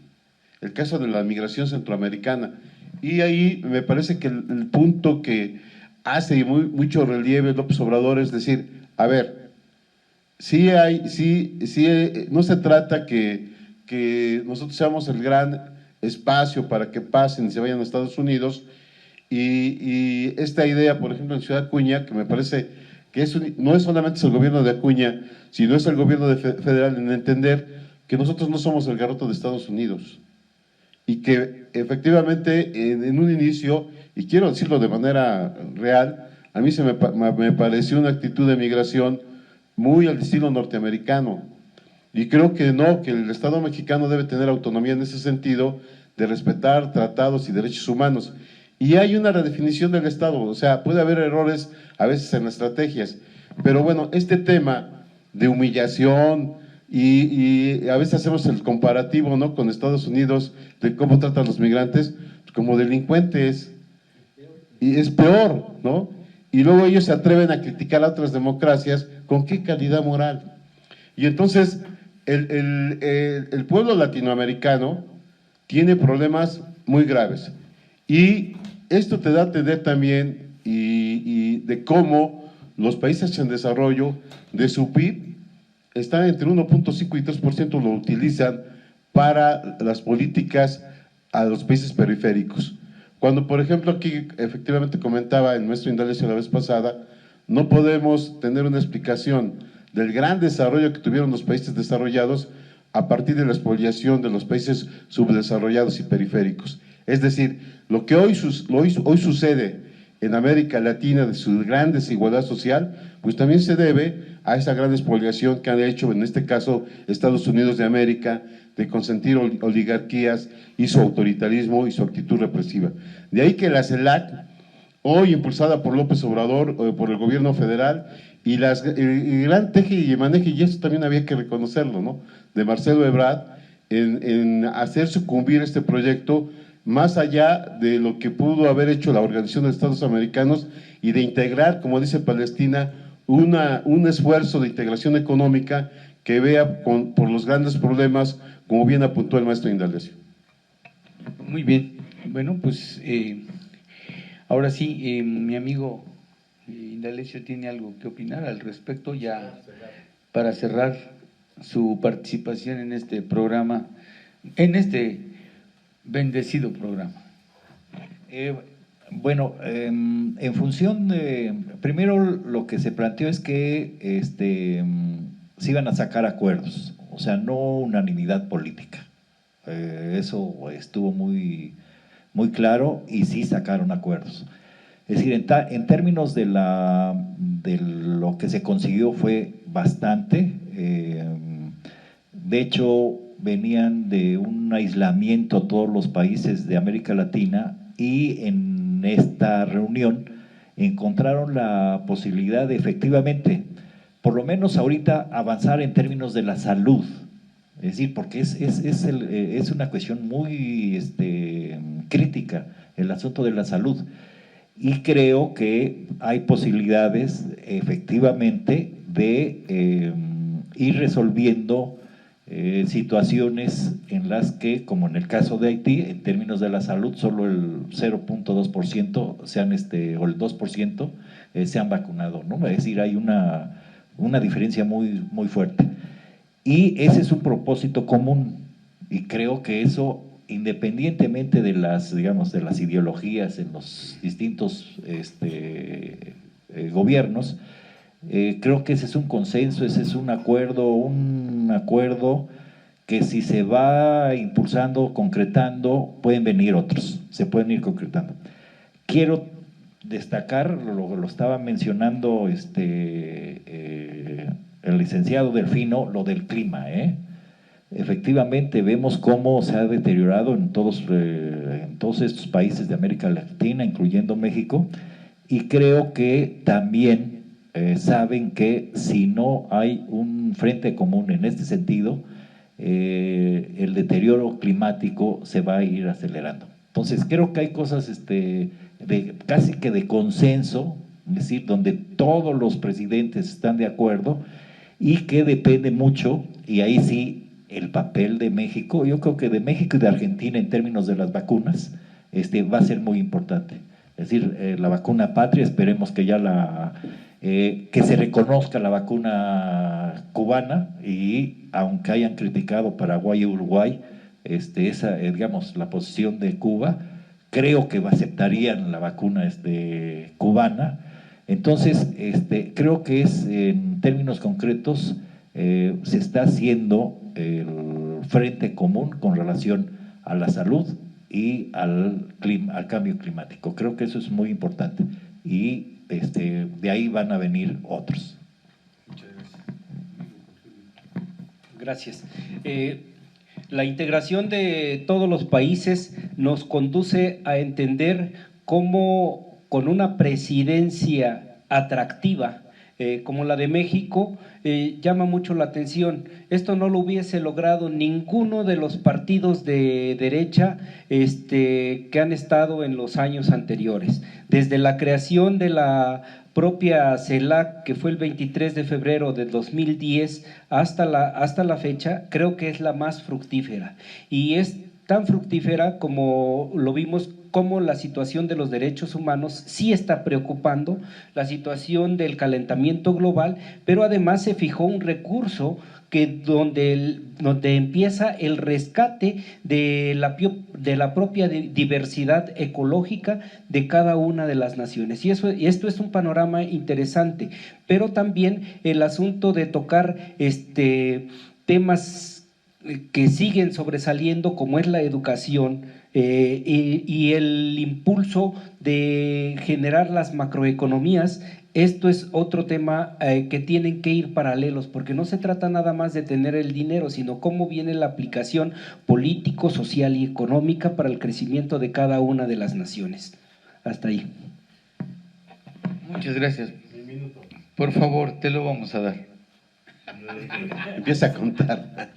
el caso de la migración centroamericana, y ahí me parece que el punto que hace mucho relieve López Obrador es decir, a ver, no se trata que nosotros seamos el gran espacio para que pasen y se vayan a Estados Unidos, y esta idea, por ejemplo, en Ciudad Acuña, que me parece que no es solamente el gobierno de Acuña, sino es el gobierno federal en entender que nosotros no somos el garrote de Estados Unidos, y que efectivamente en un inicio, y quiero decirlo de manera real, a mí me pareció una actitud de migración muy al estilo norteamericano, y creo que no, que el Estado mexicano debe tener autonomía en ese sentido, de respetar tratados y derechos humanos. Y hay una redefinición del Estado, o sea, puede haber errores a veces en las estrategias, pero bueno, este tema de humillación, y a veces hacemos el comparativo, ¿no?, con Estados Unidos, de cómo tratan a los migrantes como delincuentes, y es peor, ¿no? Y luego ellos se atreven a criticar a otras democracias, ¿con qué calidad moral? Y entonces el pueblo latinoamericano tiene problemas muy graves, y esto te da a entender también y de cómo los países en desarrollo, de su PIB, están entre 1.5 y 3% lo utilizan para las políticas a los países periféricos. Cuando, por ejemplo, aquí efectivamente comentaba en nuestro Indalecio la vez pasada, no podemos tener una explicación del gran desarrollo que tuvieron los países desarrollados a partir de la expoliación de los países subdesarrollados y periféricos. Es decir, lo que hoy sucede en América Latina de su gran desigualdad social, pues también se debe a esa gran expoliación que han hecho, en este caso, Estados Unidos de América, de consentir oligarquías y su autoritarismo y su actitud represiva. De ahí que la CELAC, hoy impulsada por López Obrador, por el gobierno federal, y el gran teje y maneje, y eso también había que reconocerlo, ¿no?, de Marcelo Ebrard, en hacer sucumbir este proyecto, más allá de lo que pudo haber hecho la Organización de Estados Americanos, y de integrar, como dice Palestina, un esfuerzo de integración económica que vea por los grandes problemas, como bien apuntó el maestro Indalecio. Muy bien, bueno, pues ahora sí, mi amigo Indalecio tiene algo que opinar al respecto ya para cerrar su participación en este programa, en este bendecido programa. Bueno, en función de, primero lo que se planteó es que se iban a sacar acuerdos, o sea, no unanimidad política. Eso estuvo muy claro y sí sacaron acuerdos. Es decir, en términos de lo que se consiguió fue bastante. De hecho, venían de un aislamiento todos los países de América Latina y en esta reunión encontraron la posibilidad de efectivamente, por lo menos ahorita, avanzar en términos de la salud. Es decir, porque es una cuestión muy crítica el asunto de la salud. Y creo que hay posibilidades efectivamente de ir resolviendo situaciones en las que, como en el caso de Haití, en términos de la salud, solo el 0.2% o el 2% se han vacunado, ¿no? Es decir, hay una diferencia muy fuerte. Y ese es un propósito común, y creo que eso, independientemente de las, digamos, de las ideologías en los distintos gobiernos, creo que ese es un consenso, ese es un acuerdo que si se va impulsando, concretando, pueden venir otros, se pueden ir concretando. Quiero destacar, lo estaba mencionando el licenciado Delfino, lo del clima, Efectivamente, vemos cómo se ha deteriorado en todos estos países de América Latina, incluyendo México, y creo que también saben que si no hay un frente común en este sentido, el deterioro climático se va a ir acelerando. Entonces, creo que hay cosas casi que de consenso, es decir, donde todos los presidentes están de acuerdo y que depende mucho, y ahí sí, el papel de México, yo creo que de México y de Argentina en términos de las vacunas, va a ser muy importante. Es decir, la vacuna patria, esperemos que ya que se reconozca la vacuna cubana, y aunque hayan criticado Paraguay y Uruguay, digamos, la posición de Cuba, creo que aceptarían la vacuna cubana. Entonces, creo que en términos concretos, se está haciendo el frente común con relación a la salud y al cambio climático. Creo que eso es muy importante y de ahí van a venir otros. Muchas gracias. La integración de todos los países nos conduce a entender cómo con una presidencia atractiva como la de México, llama mucho la atención. Esto no lo hubiese logrado ninguno de los partidos de derecha que han estado en los años anteriores. Desde la creación de la propia CELAC, que fue el 23 de febrero del 2010, hasta la fecha, creo que es la más fructífera. Y es tan fructífera como lo vimos, cómo la situación de los derechos humanos sí está preocupando, la situación del calentamiento global, pero además se fijó un recurso donde empieza el rescate de la propia diversidad ecológica de cada una de las naciones. Y esto es un panorama interesante, pero también el asunto de tocar temas que siguen sobresaliendo, como es la educación, y el impulso de generar las macroeconomías. Esto es otro tema que tienen que ir paralelos, porque no se trata nada más de tener el dinero, sino cómo viene la aplicación político, social y económica para el crecimiento de cada una de las naciones. Hasta ahí. Muchas gracias. Por favor, te lo vamos a dar. Empieza a contar.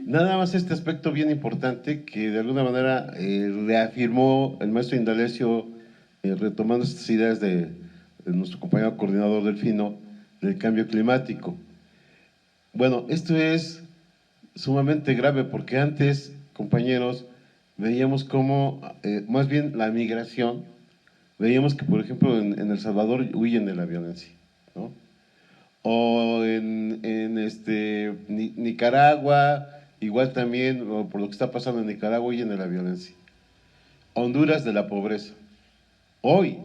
Nada más este aspecto bien importante que de alguna manera reafirmó el maestro Indalecio, retomando estas ideas de nuestro compañero coordinador Delfino, del cambio climático. Bueno, esto es sumamente grave porque antes, compañeros, veíamos cómo más bien la migración Veíamos que, por ejemplo, en El Salvador huyen de la violencia, ¿no? O Nicaragua, igual también, o por lo que está pasando en Nicaragua, huyen de la violencia. Honduras de la pobreza. Hoy,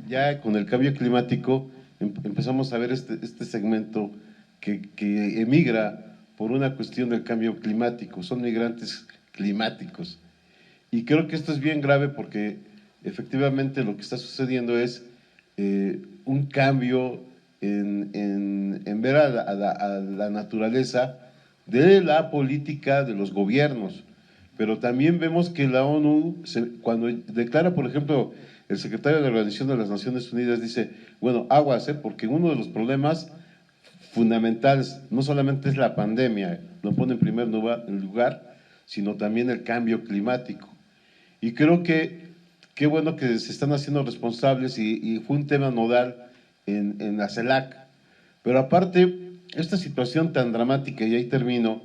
ya con el cambio climático, empezamos a ver este segmento que emigra por una cuestión del cambio climático, son migrantes climáticos. Y creo que esto es bien grave porque efectivamente lo que está sucediendo es un cambio en ver a la naturaleza de la política de los gobiernos. Pero también vemos que la ONU, cuando declara, por ejemplo, el secretario de la Organización de las Naciones Unidas dice, bueno, aguas, porque uno de los problemas fundamentales no solamente es la pandemia, lo pone en primer lugar, sino también el cambio climático. Y creo que qué bueno que se están haciendo responsables y fue un tema nodal en la CELAC. Pero aparte, esta situación tan dramática, y ahí termino,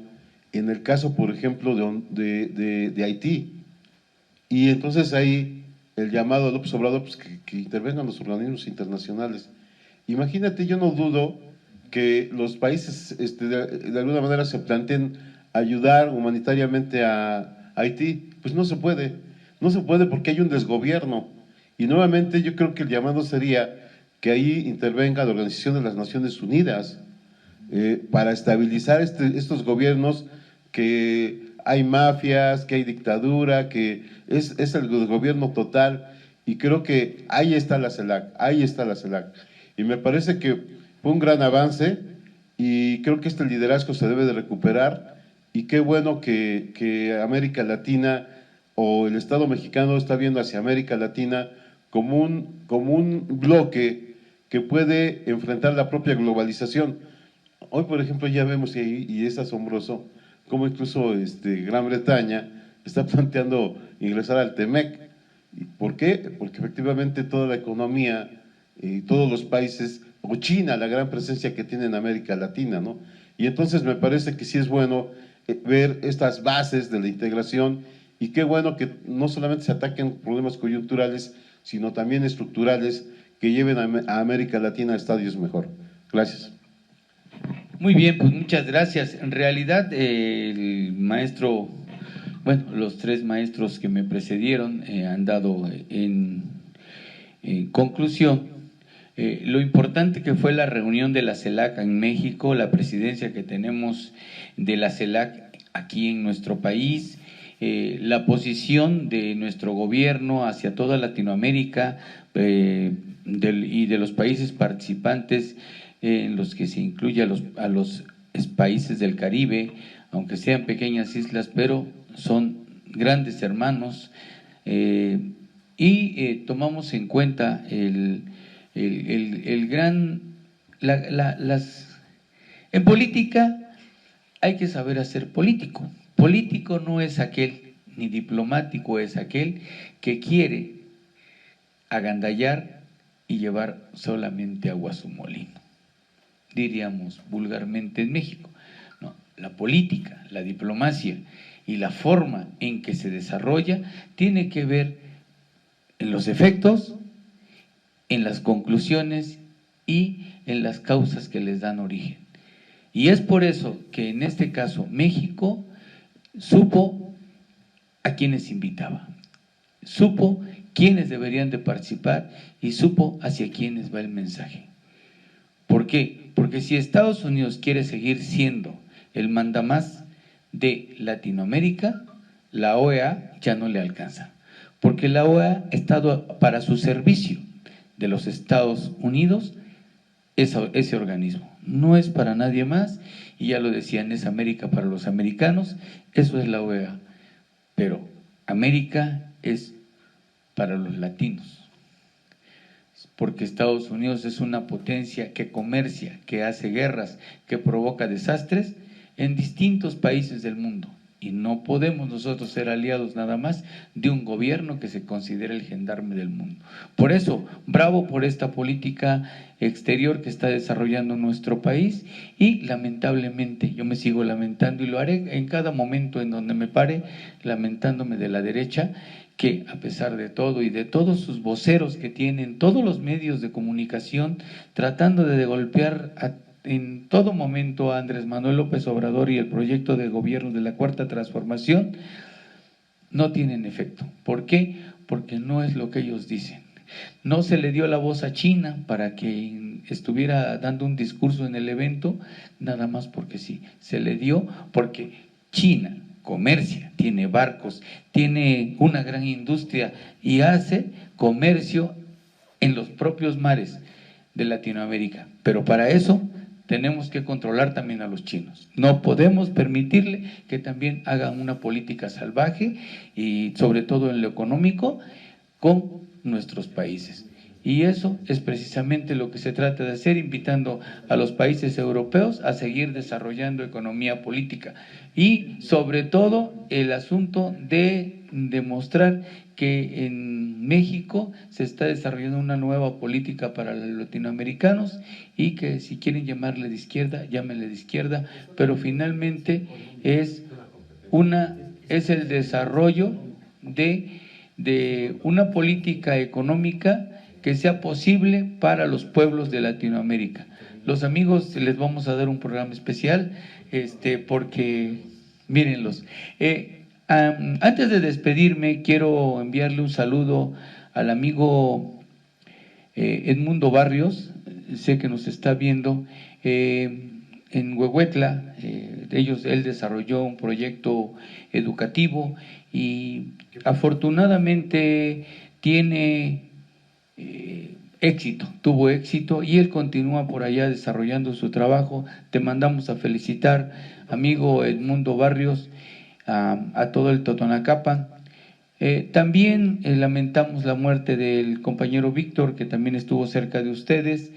en el caso, por ejemplo, de Haití. Y entonces ahí el llamado a López Obrador, pues que intervengan los organismos internacionales. Imagínate, yo no dudo que los países de alguna manera se planteen ayudar humanitariamente a Haití. Pues no se puede, no se puede porque hay un desgobierno. Y nuevamente yo creo que el llamado sería que ahí intervenga la Organización de las Naciones Unidas para estabilizar estos gobiernos, que hay mafias, que hay dictadura, que es el gobierno total, y creo que ahí está la CELAC, ahí está la CELAC. Y me parece que fue un gran avance y creo que este liderazgo se debe de recuperar, y qué bueno que América Latina o el Estado mexicano está viendo hacia América Latina como un bloque que puede enfrentar la propia globalización. Hoy, por ejemplo, ya vemos, y es asombroso, cómo incluso Gran Bretaña está planteando ingresar al TEMEC. ¿Por qué? Porque efectivamente toda la economía y todos los países, o China, la gran presencia que tiene en América Latina, ¿no? Y entonces me parece que sí es bueno ver estas bases de la integración, y qué bueno que no solamente se ataquen problemas coyunturales, sino también estructurales que lleven a América Latina a estadios mejor. Gracias. Muy bien, pues muchas gracias. En realidad, el maestro, bueno, los tres maestros que me precedieron han dado en conclusión lo importante que fue la reunión de la CELAC en México, la presidencia que tenemos de la CELAC aquí en nuestro país, la posición de nuestro gobierno hacia toda Latinoamérica y de los países participantes, en los que se incluye a los países del Caribe, aunque sean pequeñas islas, pero son grandes hermanos, y tomamos en cuenta el gran… En política hay que saber hacer político. Político no es aquel, ni diplomático es aquel que quiere agandallar y llevar solamente agua a su molino, diríamos vulgarmente en México. No, la política, la diplomacia y la forma en que se desarrolla tiene que ver en los efectos, en las conclusiones y en las causas que les dan origen. Y es por eso que en este caso México supo a quienes invitaba, supo quiénes deberían de participar y supo hacia quiénes va el mensaje. ¿Por qué? Porque si Estados Unidos quiere seguir siendo el mandamás de Latinoamérica, la OEA ya no le alcanza, porque la OEA ha estado para su servicio de los Estados Unidos, ese organismo, no es para nadie más, y ya lo decían, es América para los americanos, eso es la OEA, pero América es para los latinos, porque Estados Unidos es una potencia que comercia, que hace guerras, que provoca desastres en distintos países del mundo, y no podemos nosotros ser aliados nada más de un gobierno que se considera el gendarme del mundo. Por eso, bravo por esta política exterior que está desarrollando nuestro país, y lamentablemente yo me sigo lamentando, y lo haré en cada momento en donde me pare, lamentándome de la derecha que a pesar de todo y de todos sus voceros que tienen, todos los medios de comunicación, tratando de golpear en todo momento a Andrés Manuel López Obrador y el proyecto de gobierno de la Cuarta Transformación, no tienen efecto. ¿Por qué? Porque no es lo que ellos dicen. No se le dio la voz a China para que estuviera dando un discurso en el evento, nada más porque sí. Se le dio porque China comercia, tiene barcos, tiene una gran industria y hace comercio en los propios mares de Latinoamérica. Pero para eso tenemos que controlar también a los chinos. No podemos permitirle que también hagan una política salvaje y sobre todo en lo económico con nuestros países. Y eso es precisamente lo que se trata de hacer, invitando a los países europeos a seguir desarrollando economía política. Y sobre todo el asunto de demostrar que en México se está desarrollando una nueva política para los latinoamericanos y que si quieren llamarle de izquierda, llámenle de izquierda, pero finalmente es el desarrollo de una política económica que sea posible para los pueblos de Latinoamérica. Los amigos, les vamos a dar un programa especial, porque, mírenlos. Antes de despedirme, quiero enviarle un saludo al amigo Edmundo Barrios, sé que nos está viendo, en Huehuetla. Él desarrolló un proyecto educativo y afortunadamente tiene tuvo éxito y él continúa por allá desarrollando su trabajo. Te mandamos a felicitar, amigo Edmundo Barrios, a todo el Totonacapan. También lamentamos la muerte del compañero Víctor, que también estuvo cerca de ustedes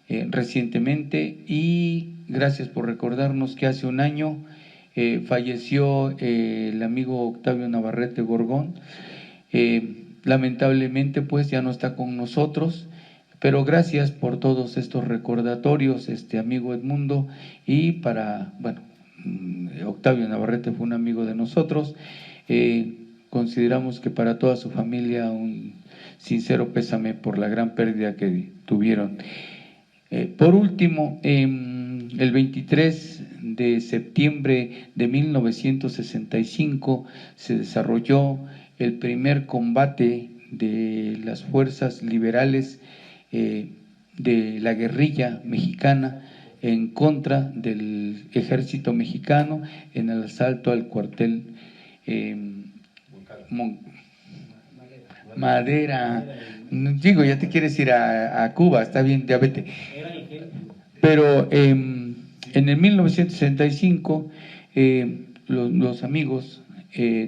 recientemente, y gracias por recordarnos que hace un año falleció el amigo Octavio Navarrete Gorgón. Lamentablemente pues ya no está con nosotros, pero gracias por todos estos recordatorios, amigo Edmundo, y Octavio Navarrete fue un amigo de nosotros. Consideramos que para toda su familia un sincero pésame por la gran pérdida que tuvieron. Por último, el 23 de septiembre de 1965 se desarrolló el primer combate de las fuerzas liberales de la guerrilla mexicana en contra del ejército mexicano en el asalto al cuartel Madera. Digo, ya te quieres ir a Cuba, está bien, ya vete. Pero en el 1965 los amigos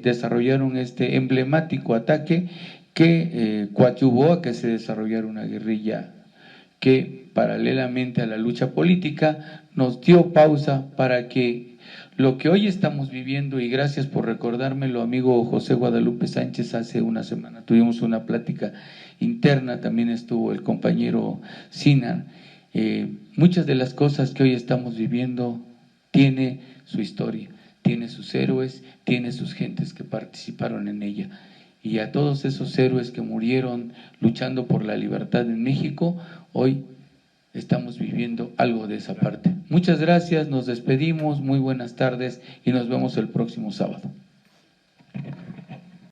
desarrollaron este emblemático ataque que coadyuvó a que se desarrollara una guerrilla que, paralelamente a la lucha política, nos dio pausa para que lo que hoy estamos viviendo, y gracias por recordármelo, amigo José Guadalupe Sánchez, hace una semana tuvimos una plática interna, también estuvo el compañero Sinar. Muchas de las cosas que hoy estamos viviendo tiene su historia, tiene sus héroes, tiene sus gentes que participaron en ella. Y a todos esos héroes que murieron luchando por la libertad en México, hoy estamos viviendo algo de esa parte. Muchas gracias, nos despedimos, muy buenas tardes y nos vemos el próximo sábado.